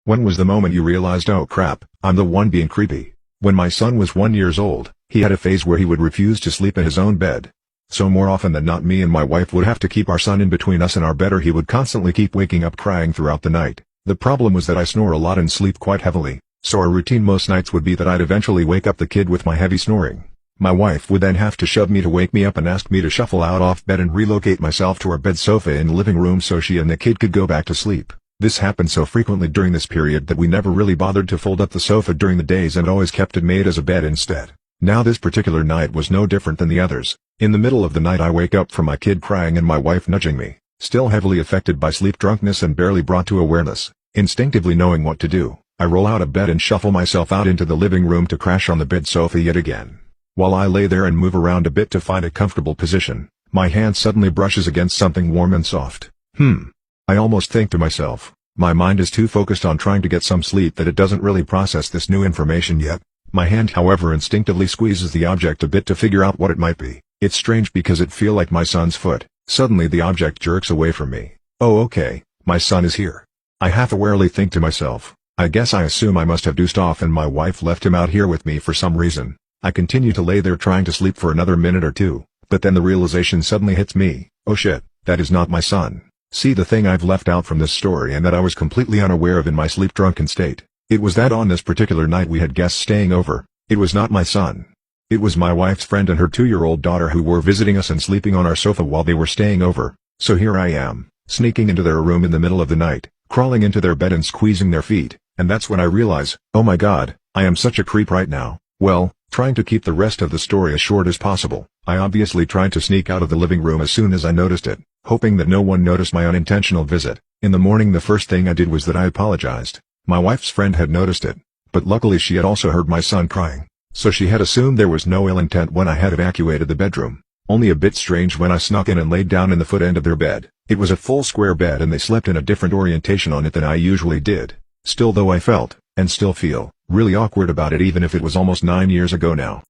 When was the moment you realized, oh crap, I'm the one being creepy? When my son was 1 year old, he had a phase where he would refuse to sleep in his own bed. So more often than not, me and my wife would have to keep our son in between us and our bed, or he would constantly keep waking up crying throughout the night. The problem was that I snore a lot and sleep quite heavily, so our routine most nights would be that I'd eventually wake up the kid with my heavy snoring. My wife would then have to shove me to wake me up and ask me to shuffle out off bed and relocate myself to our bed sofa in the living room so she and the kid could go back to sleep. This happened so frequently during this period that we never really bothered to fold up the sofa during the days and always kept it made as a bed instead. Now this particular night was no different than the others. In the middle of the night I wake up from my kid crying and my wife nudging me, still heavily affected by sleep drunkenness and barely brought to awareness. Instinctively knowing what to do, I roll out of bed and shuffle myself out into the living room to crash on the bed sofa yet again. While I lay there and move around a bit to find a comfortable position, my hand suddenly brushes against something warm and soft. I almost think to myself, my mind is too focused on trying to get some sleep that it doesn't really process this new information yet. My hand however instinctively squeezes the object a bit to figure out what it might be. It's strange because it feels like my son's foot. Suddenly the object jerks away from me. Oh okay, my son is here. I half-awarely think to myself, I guess I assume I must have dozed off and my wife left him out here with me for some reason. I continue to lay there trying to sleep for another minute or two, but then the realization suddenly hits me, oh shit, that is not my son. See, the thing I've left out from this story and that I was completely unaware of in my sleep-drunken state, it was that on this particular night we had guests staying over. It was not my son. It was my wife's friend and her 2-year-old daughter who were visiting us and sleeping on our sofa while they were staying over. So here I am, sneaking into their room in the middle of the night, crawling into their bed and squeezing their feet, and that's when I realize, oh my god, I am such a creep right now. Well, trying to keep the rest of the story as short as possible, I obviously tried to sneak out of the living room as soon as I noticed it, hoping that no one noticed my unintentional visit. In the morning the first thing I did was that I apologized. My wife's friend had noticed it, but luckily she had also heard my son crying, so she had assumed there was no ill intent when I had evacuated the bedroom. Only a bit strange when I snuck in and laid down in the foot end of their bed. It was a full square bed and they slept in a different orientation on it than I usually did. Still though I felt, and still feel, really awkward about it even if it was almost 9 years ago now.